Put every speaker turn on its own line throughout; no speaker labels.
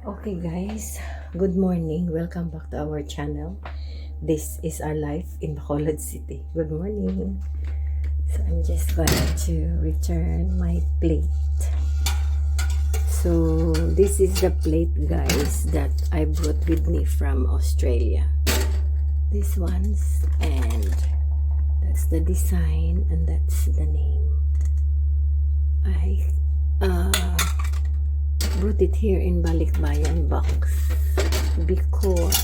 Okay guys, good morning. Welcome back to our channel. This is our life in Bacolod City. Good morning. So I'm just going to return my plate. So this is the plate guys that I brought with me from Australia. These ones, and that's the design and that's the name. I brought it here in Balikbayan box because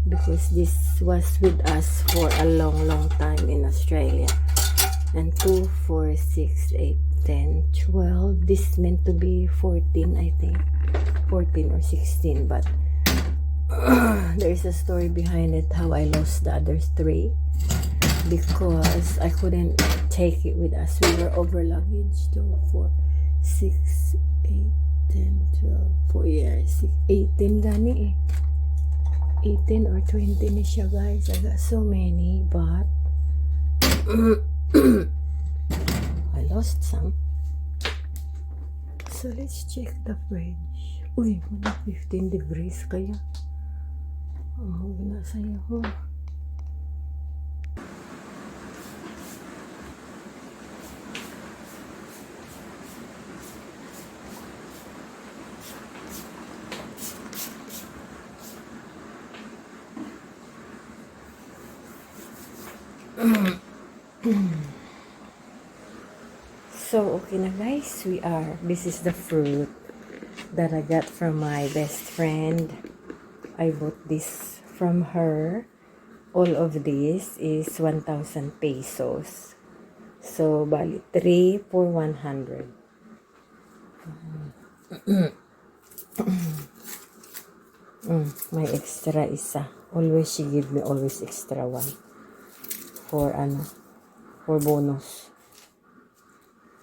because this was with us for a long time in Australia. And 2, 4, 6, 8, 10, 12. This meant to be 14, I think. 14 or 16, but there is a story behind it how I lost the other 3 because I couldn't take it with us. We were over luggage. 2, 4, 6, 8, 10, 12, 4 years, 18 gani eh. 18 or 20 na siya guys. I got so many, but I lost some. So let's check the fridge. Uy, 15 degrees kaya. Huwag na sa'yo ho. So okay na guys, this is the fruit that I got from my best friend. I bought this from her. All of this is 1,000 pesos. So bali 3 for 100. May extra isa. Always she give me always extra one for bonus.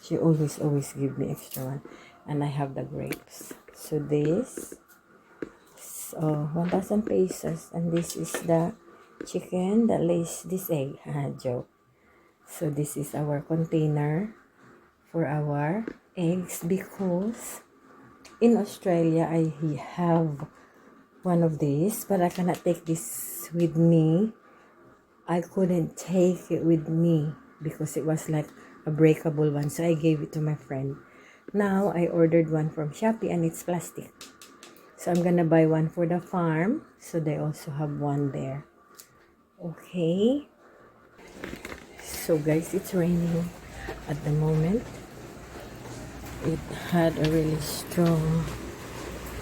She always give me extra one. And I have the grapes. So this is 1,000 pesos. And this is the chicken that lays this egg. Joke. So this is our container for our eggs because in Australia I have one of these, but I cannot take this with me. I couldn't take it with me because it was like a breakable one, so I gave it to my friend. Now I ordered one from Shopee and it's plastic, so I'm gonna buy one for the farm so they also have one there. Okay, so guys, it's raining at the moment. It had a really strong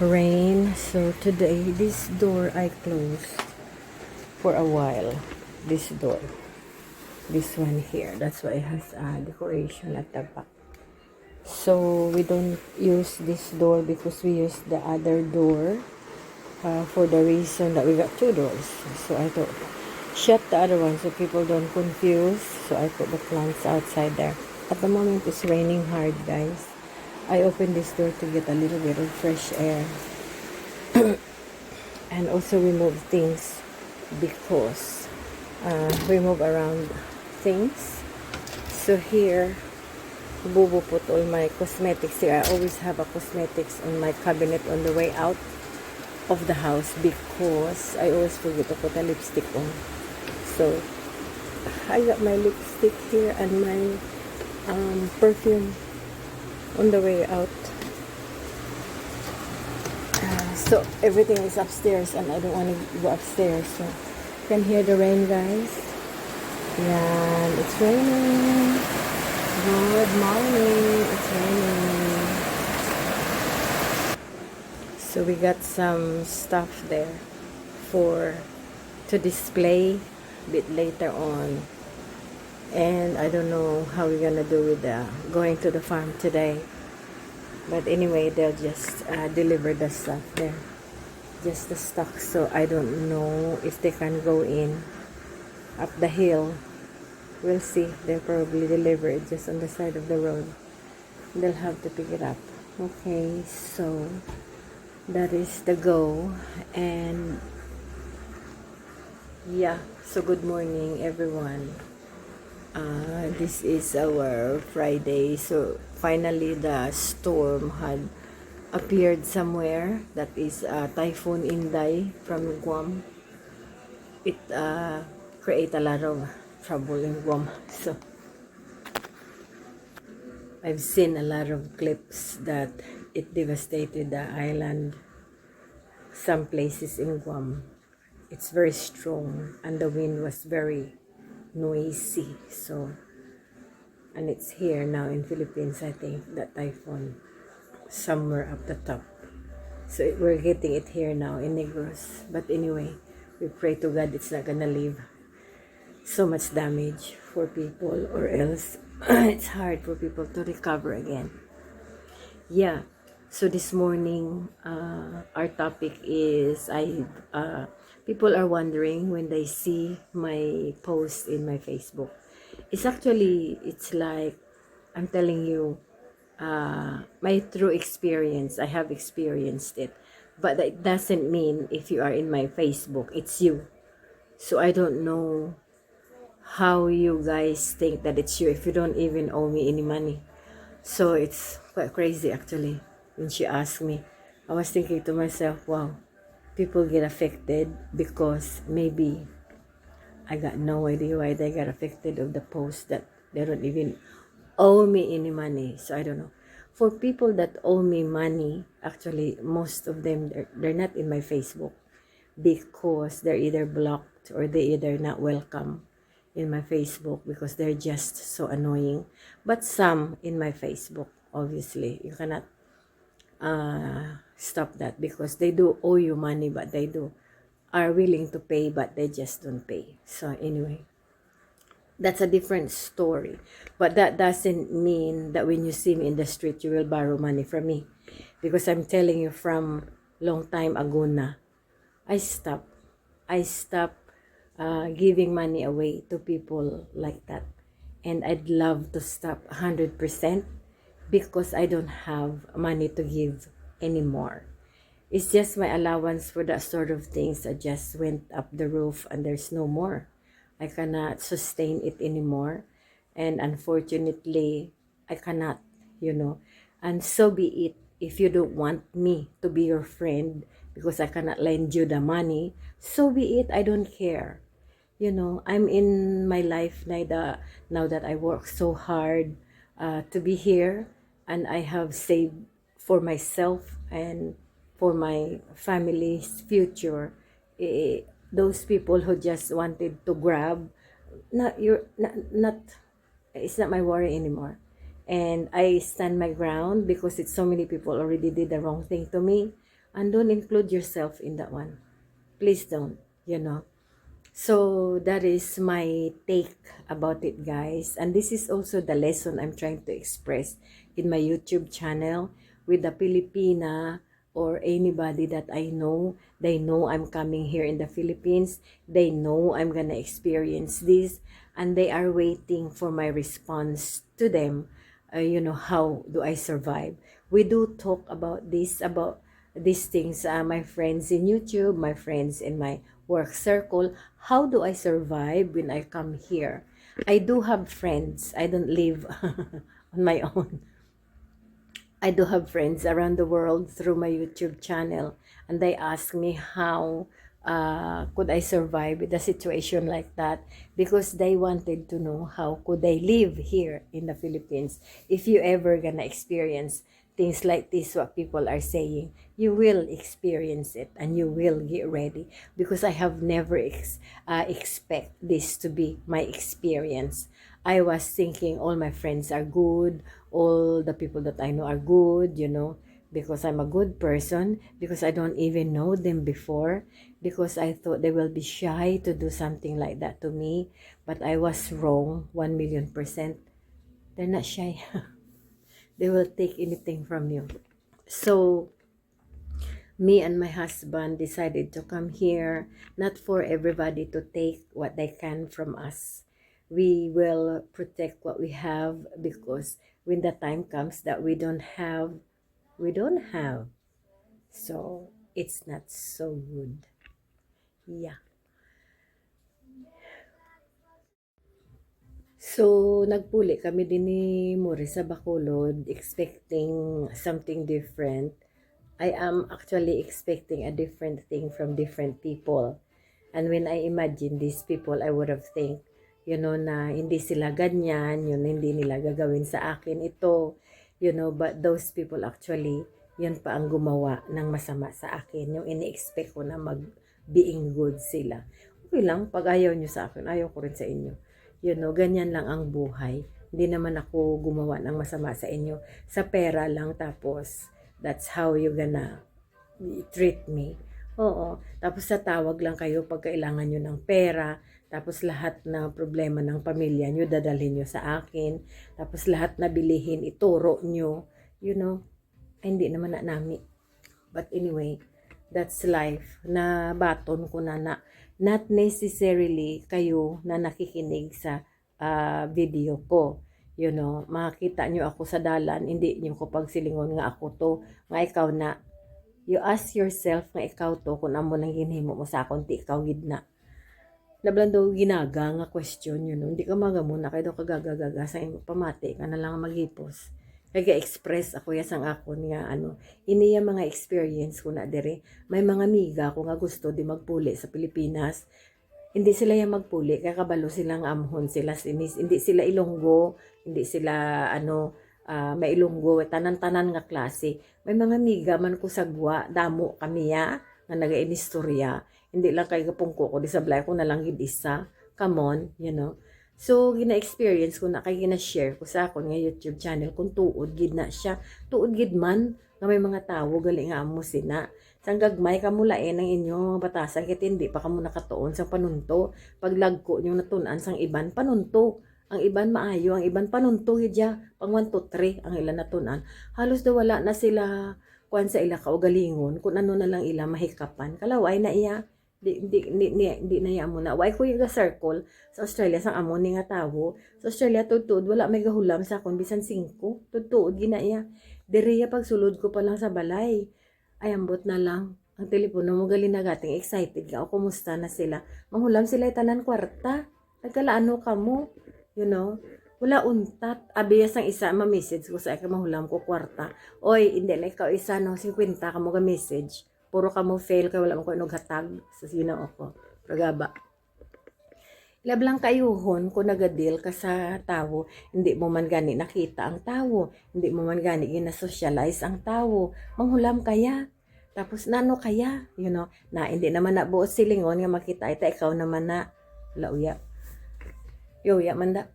rain, so today this door I closed for a while. This door, this one here, that's why it has a decoration at the back. So we don't use this door because we use the other door for the reason that we got 2 doors. So I thought shut the other one so people don't confuse. So I put the plants outside there. At the moment it's raining hard guys. I opened this door to get a little bit of fresh air and also remove things because we move around things. So here, bubu put all my cosmetics here. I always have a cosmetics on my cabinet on the way out of the house because I always forget to put a lipstick on. So I got my lipstick here and my perfume on the way out. So everything is upstairs and I don't want to go upstairs. So you can hear the rain guys. Yeah, it's raining. Good morning. It's raining. So we got some stuff there to display a bit later on. And I don't know how we're gonna do with going to the farm today. But anyway, they'll just deliver the stuff there. Just the stock. So I don't know if they can go in up the hill. We'll see. They'll probably deliver it just on the side of the road. They'll have to pick it up. Okay, so that is the go. And yeah, so good morning everyone. This is our Friday, so finally the storm had appeared somewhere. That is Typhoon Inday from Guam. It create a lot of trouble in Guam. So I've seen a lot of clips that it devastated the island. Some places in Guam, it's very strong and the wind was very noisy. So, and it's here now in Philippines, I think, that typhoon somewhere up the top. So we're getting it here now in Negros. But anyway, we pray to God it's not gonna leave so much damage for people, or else it's hard for people to recover again. Yeah. So this morning, our topic is people are wondering when they see my post in my Facebook. It's like I'm telling you my true experience. I have experienced it, but that doesn't mean if you are in my Facebook, it's you. So I don't know how you guys think that it's you if you don't even owe me any money. So it's quite crazy actually. When she asked me, I was thinking to myself, wow, people get affected because maybe I got no idea why they got affected of the post that they don't even owe me any money. So I don't know. For people that owe me money, actually most of them they're not in my Facebook because they're either blocked or they either not welcome in my Facebook because they're just so annoying. But some in my Facebook, obviously, you cannot stop that because they do owe you money, but they do are willing to pay, but they just don't pay. So anyway, that's a different story. But that doesn't mean that when you see me in the street, you will borrow money from me. Because I'm telling you from long time ago na, I stopped. I stopped giving money away to people like that. And I'd love to stop 100% because I don't have money to give anymore. It's just my allowance for that sort of things that just went up the roof and there's no more. I cannot sustain it anymore. And unfortunately, I cannot, you know. And so be it. If you don't want me to be your friend because I cannot lend you the money, so be it. I don't care. You know, I'm in my life now that I work so hard to be here, and I have saved for myself and for my family's future. Those people who just wanted to grab, not it's not my worry anymore. And I stand my ground because it's so many people already did the wrong thing to me, and don't include yourself in that one. Please don't, you know. So that is my take about it, guys. And this is also the lesson I'm trying to express in my YouTube channel with the Filipina or anybody that I know. They know I'm coming here in the Philippines. They know I'm gonna experience this, and they are waiting for my response to them. How do I survive? We do talk about these things, my friends in YouTube, my friends in my work circle. How do I survive when I come here? I do have friends. I don't live on my own. I do have friends around the world through my YouTube channel, and they ask me how could I survive with a situation like that, because they wanted to know how could I live here in the Philippines. If you ever gonna experience things like this, what people are saying, you will experience it and you will get ready, because I have never expect this to be my experience. I was thinking all my friends are good, all the people that I know are good, because I'm a good person, because I don't even know them before, because I thought they will be shy to do something like that to me. But I was wrong 1,000,000%. They're not shy. They will take anything from you. So me and my husband decided to come here, not for everybody to take what they can from us. We will protect what we have, because when the time comes that we don't have, we don't have. So it's not so good. Yeah. So, nagpuli kami din ni Muri sa Bacolod, expecting something different. I am actually expecting a different thing from different people. And when I imagine these people, I would have think, na hindi sila ganyan, yun, hindi nila gagawin sa akin ito, but those people actually, yun pa ang gumawa ng masama sa akin. Yung ini-expect ko na being good sila. Okay lang, pag ayaw nyo sa akin, ayaw ko rin sa inyo. Ganyan lang ang buhay. Hindi naman ako gumawa ng masama sa inyo. Sa pera lang, tapos that's how you gonna treat me. Oo. Tapos sa tawag lang kayo pag kailangan nyo ng pera. Tapos lahat na problema ng pamilya nyo, dadalhin nyo sa akin. Tapos lahat na bilihin, ituro nyo. Hindi naman na nami. But anyway, that's life. Na baton ko na not necessarily kayo na nakikinig sa video ko. Makita nyo ako sa dalan, hindi nyo ko pagsilingon nga ako to, nga ikaw na. You ask yourself nga ikaw to, kung amo nang ginhimo mo sa akon, ti ikaw gidna. Nablan daw ginaga nga question, hindi ka magamuna, kayo daw kagagagaga sa imo, pamati ka na lang maghipos. Kaya express ako yasang akon nga iniya mga experience ko na dire. May mga miga ko nga gusto di magpuli sa Pilipinas. Hindi sila yung magpuli, kaya kabalo silang amhon sila sinis. Hindi sila Ilonggo, hindi sila may Ilonggo, tanan-tanan nga klase. May mga miga man ko sagwa, damo kami nga naga-inistorya. Hindi lang kay gapungko ko, di sablay ko na lang gid isa. Come on, So, gina-experience ko na kay gina-share ko sa akon nga YouTube channel kung tuod gid na siya. Tuod gid man nga may mga tawo gali nga amo sina. Sang gagmay kamulain ang inyong mga batasan kit hindi pa kamo nakatuon sang panunto. Paglagko nyo natun-an sang iban panunto. Ang iban maayo, ang iban panunto gidya. Pang 1 to 3 ang ilan natun-an. Halos daw wala na sila kuan sa ila kaugalingon kung ano na lang ila mahikapan. Kalaway na iya. Di na yan muna. Why ko yung circle sa Australia sang amo ni nga tawo. Sa Australia tudtud wala may gahulam sa akon bisan 5. Tudtud ginaya. Direya pagsulod ko pa lang sa balay. Ay ambot na lang. Ang telepono mo gali na gating excited ka. O kumusta na sila? Manghulam sila tanan kwarta. Nagkalaano ka mo? Wala untat. Abiyas ang isa ma-message ko sa mahulam ko kwarta. Oy, hindi na ikaw isa 50 ka mo ga-message. Puro ka mo fail kaya wala mo ko hatag sa Ginoo ko. Pragaba. Lablang kayuhon kung nagadil ka sa tawo, hindi mo man gani nakita ang tawo, hindi mo man gani gina-socialize ang tawo, manghulam kaya. Tapos nano kaya, na hindi naman na buot silingon nga makita ita ikaw naman na lauya. Yoya man da.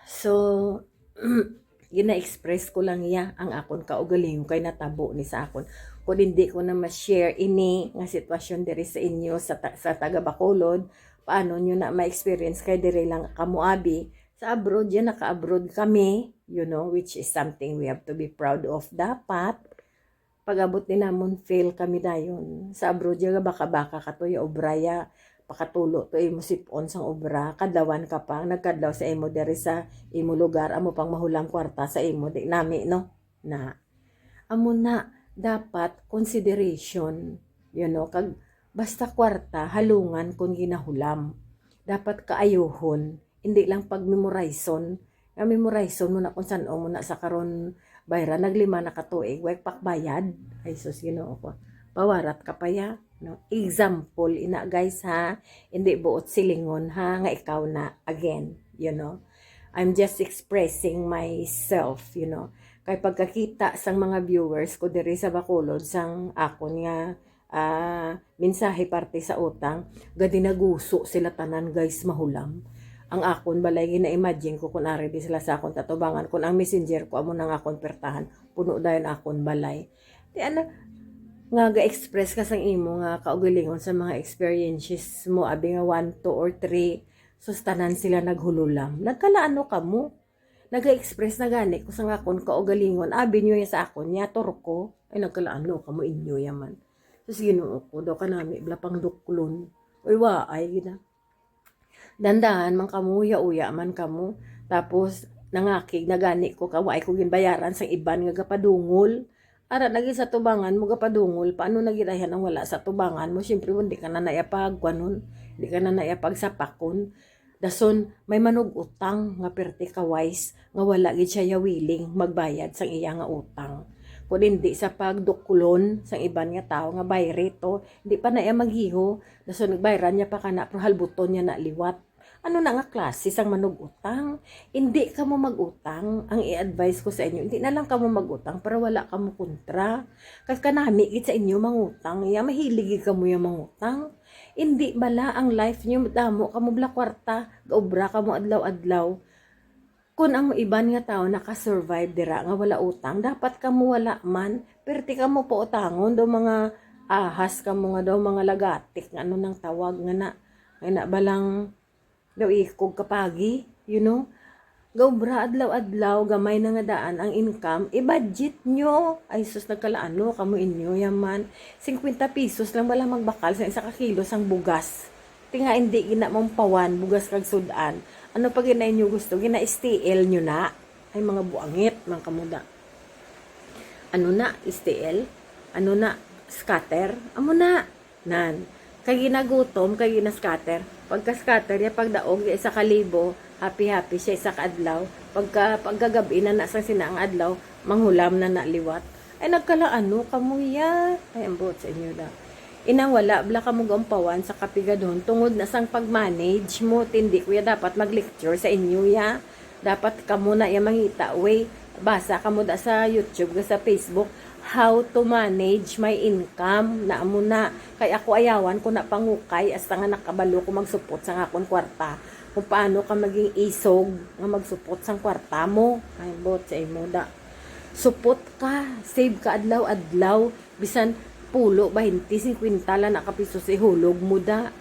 So, gina-express ko lang ang akon kaugaling kay natabo ni sa akon. Kung hindi ko na ma-share ini nga sitwasyon diri sa inyo sa taga Bacolod, paano nyo na ma-experience kay diri lang kamuabi sa abroad yan, naka-abroad kami, which is something we have to be proud of. Dapat pag-abot din namon fail kami dayon sa abroad yan, baka katoy obraya pakatulo to imo sipon sang obra, kadlawan ka pa nagkadlaw sa imo diri sa imo lugar, amo pang mahulam kwarta sa imo di nami na amo na dapat consideration, kag basta kwarta halungan kung ginahulam, dapat kaayuhon, hindi lang pag memorizon mo na kung saan mo na sa karon bayra naglima na katuig way pakbayad ay sus Ginoo ko pawarat ka pa ya. Example ina guys ha, hindi buot silingon ha nga ikaw na again, I'm just expressing myself, kay pagkakita sang mga viewers ko diri sa Bacolod sang akon nga mensahe parte sa utang, gadi naguso sila tanan guys mahulam. Ang akon balay gina-imagine ko kun ari di sila sa akon tatubangan kun ang messenger ko amo nang akon pertahan puno dayon akon balay. Di nga ga-express ka sang imo nga kaugalingon sa mga experiences mo abi nga 1, 2 or 3 sustanan sila naghululam. Nagkalaano ka mo? Naga-express na gani ko sang akon kaugalingon abi nyo ya sa akon nya turko ay nagkalaano ka mo inyo yaman. Sus Ginoo ko do kanami blapang duklon. Oy waay gina. Dandahan man kamo uya man kamo tapos nangakig na gani ko kaway ko ginbayaran sang iban nga gapadungol. Ara lagi sa tubangan mo gapadungol paano nagirahan ang wala sa tubangan mo syempre hindi ka na naipag kanon hindi ka na naipag sapakon Dason may manug-utang nga perti ka wise nga wala gid siya willing magbayad sang iya nga utang. Kung hindi sa pagduklon sang iban nga tao nga bayre to, hindi pa na iya maghiho. Dason nagbayran niya pa kana pero halbuton niya na liwat. Ano na nga klase sang manug-utang? Hindi ka mo mag-utang. Ang i-advise ko sa inyo, hindi na lang ka mo mag-utang para wala ka mo kontra. Kasi kanami gid sa inyo mangutang, ya mahilig ka mo yung mangutang. Hindi bala ang life niyo damo ka mo bla kwarta, gaobra ka mo adlaw-adlaw. Kung ang iban nga tao naka-survive dira nga wala utang, dapat ka mo wala man, perti ka mo po utangon daw mga ahas ka mo nga daw mga lagatik nga ano nang tawag nga na balang daw ikog kapagi, you know? Gaubra adlaw-adlaw, gamay na nga daan ang income, i-budget nyo. Ay sus, nagkalaano, kamo inyo, yaman. 50 pesos lang wala magbakal sa isa ka kilo sang bugas. Tinga hindi gina mong pawan, bugas kag sudan. Ano pa gina inyo gusto? Gina STL nyo na. Ay mga buangit, mga kamuda. Ano na, STL? Ano na, scatter? Amo na, nan. Kay ginagutom, kay gina-scatter. Pagka-scatter, ya pagdaog, ya isa kalibo, happy-happy siya isa kaadlaw. Pagkagabi na sa sinaang adlaw, manghulam na naliwat. Ay nagkalaano, kamuya. Ay ambot sa inyo da. Inang wala, bla ka mo gampawan sa kapigadon, tungod na sang pag-manage mo, tindi kuya dapat mag-lecture sa inyo ya. Dapat ka muna ya mangita, way, basa ka mo da sa YouTube, sa Facebook, how to manage my income na amo na kay ako ayawan ko na pangukay hasta nga nakabalo ko magsupot sa akon kwarta kung paano ka maging isog nga magsupot sang kwarta mo ay bot sa imo da supot ka save ka adlaw-adlaw bisan pulo 20 50 la na kapiso sa hulog mo da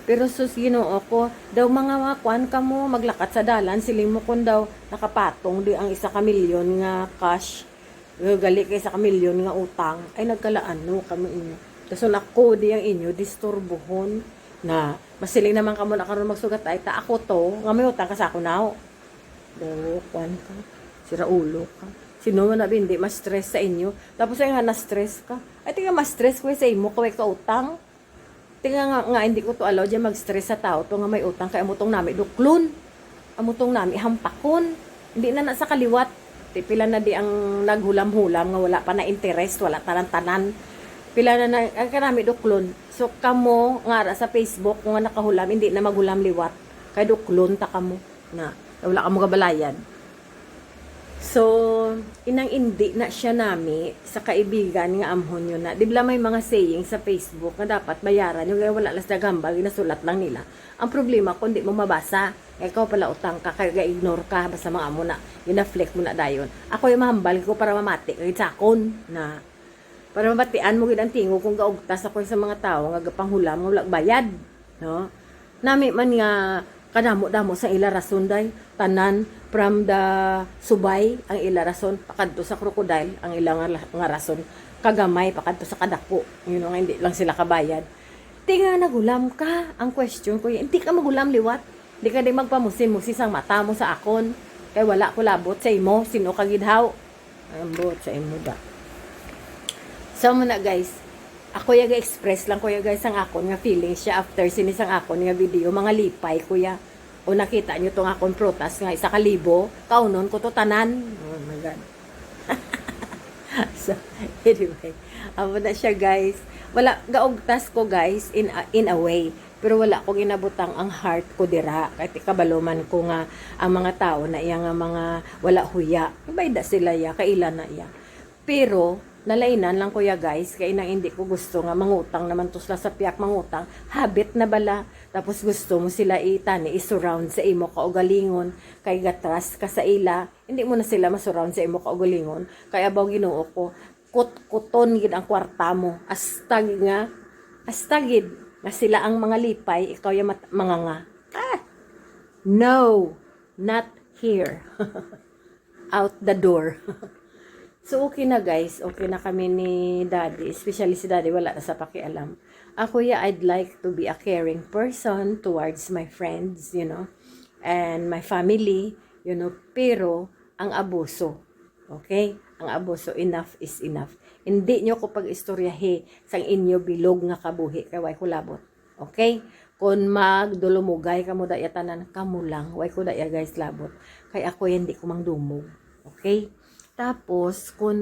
pero sus Ginoo ko daw mga kwan ka mo maglakat sa dalan siling mo kun daw nakapatong di ang 1 milyon nga cash gali kay sa kamilyon nga utang ay nagkalaano kamo inyo kaso ako di ang inyo disturbohon na masiling naman kamo na karon magsugat ay ta ako to nga may utang ka sa ako now do kwan ka sira ulo ka sino man na hindi mas stress sa inyo tapos ay nga na stress ka ay tinga mas stress ko sa imo kay ka utang tinga nga hindi ko to allow diyan mag stress sa tao to nga may utang kay amutong nami duklon amutong nami hampakon hindi na sa kaliwat pila na di ang naghulam-hulam nga wala pa na interest, wala tanan-tanan. Pila na ang karami duklon. So kamo nga sa Facebook nga nakahulam hindi na maghulam liwat. Kay duklon ta kamo na wala kamo kabalayan. So inang hindi na siya nami sa kaibigan nga amhon yun na. Di ba may mga saying sa Facebook nga dapat bayaran yung wala las dagambal ginasulat lang nila. Ang problema kung di mo mabasa ikaw pala utang ka, kaya ignore ka, basta mga mo na, ginaflect mo na dayon. Ako yung mahambal ko para mamati, kahit sakon, na, para mamatian mo ang tingo kung gaugtas ako sa mga tao, nga gapanghulam, nga walang bayad, no? Nami man nga, kadamo-damo sa ila rason day, tanan, from the subay, ang ila rason, pakadto sa crocodile, ang ilang nga rason, kagamay, pakadto sa kadako, yun nga, hindi lang sila kabayad. Tinga nagulam ka, ang question ko, hindi ka magulam liwat, di ka di magpamusin-musis ang mata mo sa akon. Kaya wala ko labot sa imo. Sino ka gidhaw? Ambot sa imo da. So muna guys. Ako yaga express lang kuya guys ang akon nga feelings siya after sinisang akon nga video. Mga lipay kuya. O nakita nyo tong akon protas nga 1,000. Kaunon ko to tanan. Oh my God. So anyway. Amo na siya guys. Wala gaugtas ko guys in a way. Pero wala ko ginabutang ang heart ko dira. Kahit ikabaluman ko nga ang mga tao na iya nga mga wala huya. Ibayda sila ya, kaila na iya. Pero, nalainan lang kuya guys, kaya nang hindi ko gusto nga mangutang naman to sila sa piyak mangutang. Habit na bala. Tapos gusto mo sila i-surround sa imo kaugalingon. Kay gatras ka sa ila. Hindi mo na sila masurround sa imo kaugalingon. Kaya baw Ginoo ko, kuton gid ang kwarta mo. Astagid nga sila ang mga lipay, ikaw yung mga nga. No, not here. Out the door. So, okay na guys. Okay na kami ni Daddy. Especially si Daddy, wala na sa pakialam. Ako I'd like to be a caring person towards my friends, you know, and my family, you know, pero ang abuso. Okay? Ang abuso, enough is enough. Hindi nyo ko pag-istoryahe sang inyo bilog nga kabuhi kay way kulabot. Okay? Kung magdulumugay kamo da tanan kamo lang, way ko da guys labot. Kay ako hindi ko mangdumog. Okay? Tapos kung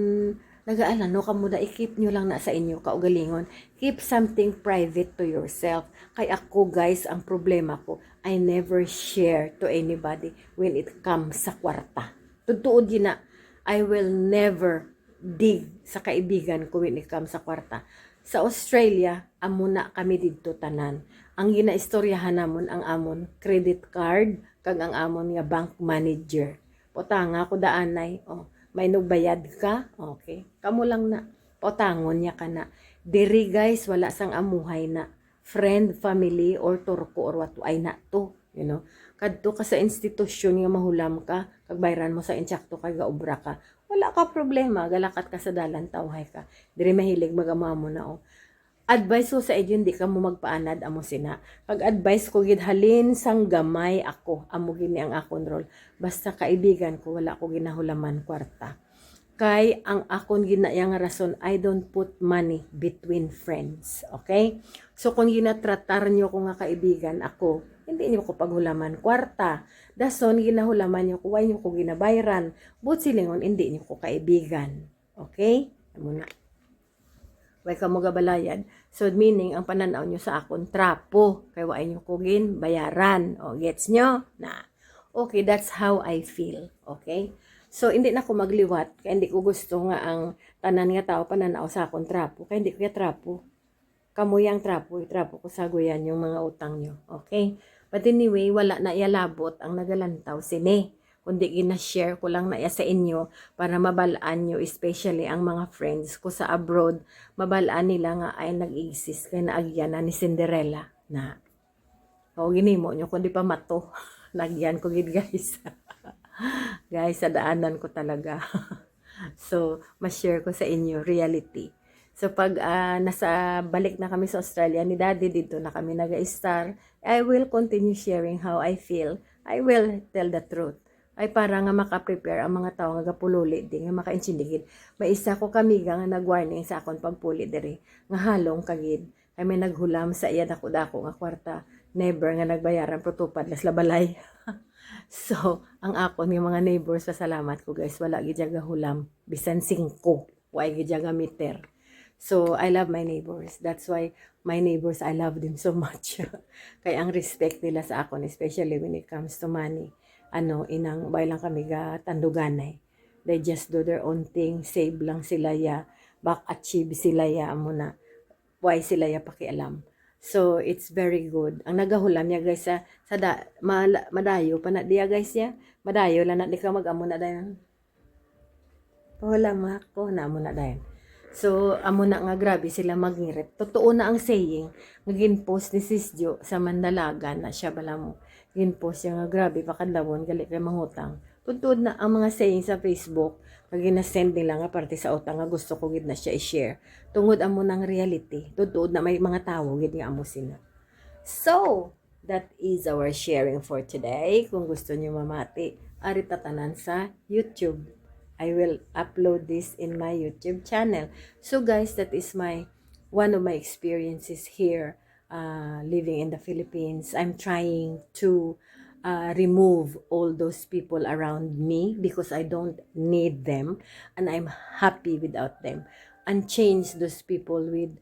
nagaalano kamo da i-keep nyo lang na sa inyo kaugalingon. Keep something private to yourself. Kay ako guys, ang problema ko, I never share to anybody when it comes sa kwarta. Tutuod yun na, I will never dig sa kaibigan ko when it comes sa kwarta. Sa Australia, amo na kami dito tanan. Ang ginaistoryahan namon ang amon credit card kag ang amon nga bank manager. Potanga ko daanay, may nagbayad ka, okay. Kamo lang na potangon niya ka na. Diri guys, wala sang amuhay na friend, family or turko or what ay na to, you know. Kadto ka sa institusyon nga mahulam ka, kag bayran mo sa insakto kay gaobra ka. Wala ka problema, galakat ka sa dalan, tawhay ka. Diri mahilig magamamo na Advice ko sa inyo, hindi ka mo magpaanad amo sina. Pag advice ko gid halin sang gamay ako, amo gini ang akon role. Basta kaibigan ko, wala ko ginahulaman kwarta. Kay ang akon ginayang rason, I don't put money between friends. Okay? So kung ginatratar nyo ko nga kaibigan ako, hindi niyo ko paghulaman kwarta. Dason ginahulaman niyo ko, why niyo ko ginabayran. But silingon, hindi niyo ko kaibigan. Okay? Muna. Way ka mo gabalayad. So meaning, ang pananaw nyo sa akon, trapo. Kaya why niyo ko bayaran. O, gets nyo? Na. Okay, that's how I feel. Okay? So, hindi na ako magliwat. Kaya hindi ko gusto nga ang tanan nga tao pananaw sa akon trapo. Kaya hindi ko kaya trapo. Kamuy ang trapo. Trapo ko sa guyan yung mga utang nyo. Okay? But anyway, wala na ialabot ang nagalantaw sini. Kundi gina-share ko lang na sa inyo para mabalaan nyo, especially ang mga friends ko sa abroad. Mabalaan nila nga ay nag-exist. Kaya naagyan na ni Cinderella na. O, ginimo nyo kundi pa mato. Nagyan ko gid guys. Guys, sa daanan ko talaga. So, ma-share ko sa inyo reality. So, pag nasa balik na kami sa Australia, ni Daddy dito na kami nag-star, I will continue sharing how I feel. I will tell the truth. Ay para nga makaprepare ang mga tao nga gapululi di nga makaintindigid. May isa ko kami nga nag-warning sa akon pagpuli diri nga halong kagid. Kami naghulam sa iya dako-dako nga kwarta. Never nga nagbayaran protupad las labalay. So, ang akon yung mga neighbors, pasalamat ko guys, wala gidyaga hulam, bisan 5, wala gidyaga meter. So, I love my neighbors. That's why my neighbors, I love them so much. Kaya ang respect nila sa akon, especially when it comes to money, inang bay lang kami ga tanduganay. They just do their own thing, save lang sila ya, back achieve sila ya, amo na, why sila ya pakialam. So, it's very good. Ang nagahulam niya guys madayo pa na diya guys ya. Madayo lang na di ka mag-amo na dayon. Pahulam ako na amo na dayon. So, amo na nga grabe sila magngirit. Totoo na ang saying. Ngin post ni Sis Jo sa Mandalagan na siya bala mo. Ngin post siya nga grabe pakadlawon gali kay mangutang. Totoo na ang mga saying sa Facebook. Kag na-send nila nga parte sa utang nga gusto ko gid na siya i-share. Tungod amo ng reality. Totoo na may mga tawo gid nga amo sila. So, that is our sharing for today. Kung gusto niyo mamati, ari tatanan sa YouTube. I will upload this in my YouTube channel. So guys, that is one of my experiences here living in the Philippines. I'm trying to remove all those people around me because I don't need them and I'm happy without them, and change those people with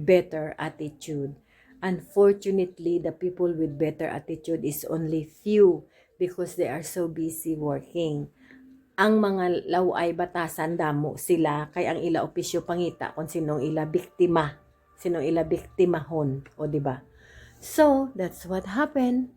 better attitude. Unfortunately, the people with better attitude is only few because they are so busy working. Ang mga laway batasan damo sila kay ang ila opisyo pangita kung sinong ila biktimahon, o di ba? So that's what happened.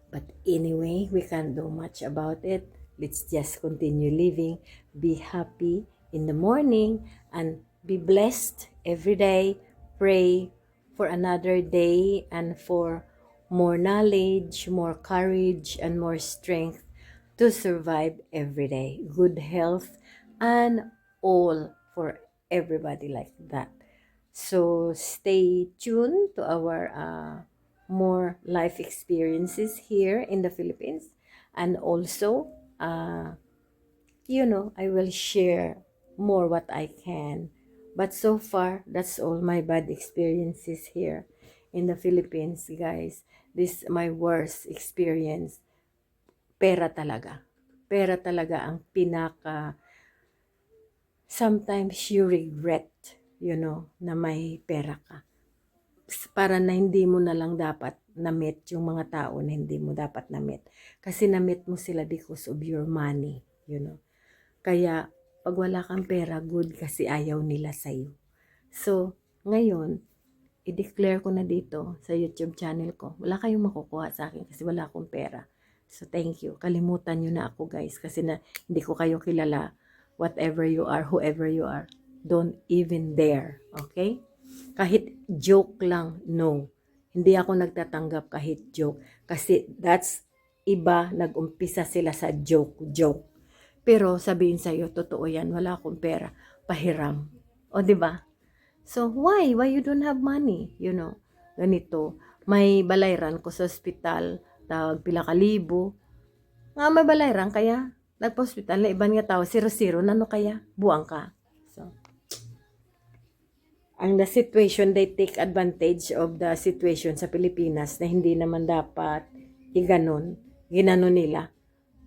But anyway, we can't do much about it. Let's just continue living, be happy in the morning, and be blessed every day. Pray for another day and for more knowledge, more courage, and more strength to survive every day. Good health and all for everybody like that. So stay tuned to our more life experiences here in the Philippines, and also I will share more what I can. But so far, that's all my bad experiences here in the Philippines, guys. This my worst experience. Pera talaga. Pera talaga ang pinaka, sometimes you regret, na may pera ka. Para na hindi mo na lang dapat na-meet yung mga tao na hindi mo dapat na-meet. Kasi na-meet mo sila because of your money, Kaya, pag wala kang pera, good kasi ayaw nila sa'yo. So, ngayon, i-declare ko na dito sa YouTube channel ko, wala kayong makukuha sa akin kasi wala akong pera. So, thank you. Kalimutan nyo na ako, guys, kasi hindi ko kayo kilala. Whatever you are, whoever you are, don't even dare, okay? Kahit joke lang, no. Hindi ako nagtatanggap kahit joke. Kasi that's iba, nag-umpisa sila sa joke. Pero sabihin sa'yo, totoo yan, wala akong pera, pahiram. O, di ba? So, why? Why you don't have money? Ganito. May balayran ko sa ospital, tawag pila ka libo. Nga may balayran, kaya nagpa-hospital na iban nga tao, 0-0, nano kaya? Buang ka. So, ang the situation, they take advantage of the situation sa Pilipinas na hindi naman dapat iganon. Ginanon nila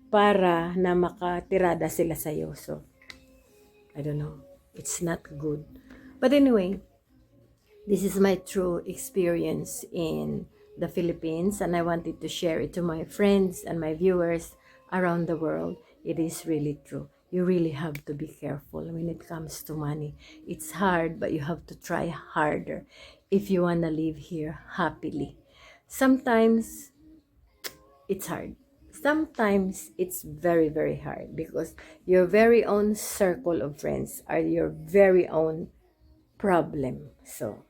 para na makatirada sila sa'yo. So, I don't know. It's not good. But anyway, this is my true experience in the Philippines, and I wanted to share it to my friends and my viewers around the world. It is really true. You really have to be careful when it comes to money. It's hard, but you have to try harder if you want to live here happily. Sometimes it's hard. Sometimes it's very, very hard because your very own circle of friends are your very own problem. So,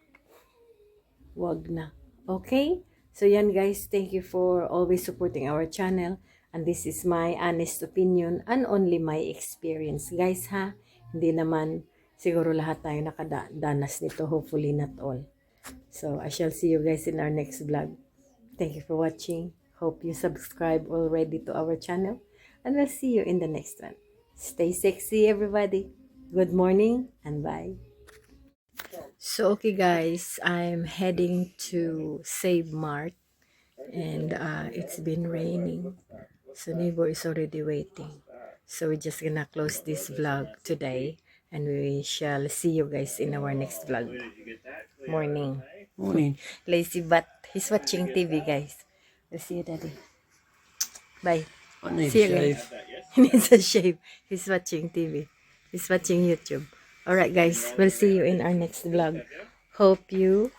wag na. Okay? So, yan guys. Thank you for always supporting our channel. And this is my honest opinion and only my experience. Guys, ha? Hindi naman siguro lahat tayo nakadanas nito. Hopefully not all. So, I shall see you guys in our next vlog. Thank you for watching. Hope you subscribe already to our channel. And we'll see you in the next one. Stay sexy, everybody. Good morning and bye. So, okay guys, I'm heading to Save Mart. And it's been raining. So, neighbor is already waiting. So, we're just gonna close this vlog today. And we shall see you guys in our next vlog. Morning.
Morning.
Lazy but he's watching TV, guys. We'll see you, Daddy. Bye.
I need
See
a
you again.
shave.
He needs a shave. He's watching TV. He's watching YouTube. Alright, guys. We'll see you in our next vlog. Hope you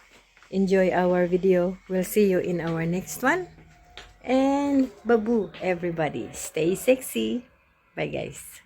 enjoy our video. We'll see you in our next one. And babu, everybody. Stay sexy. Bye, guys.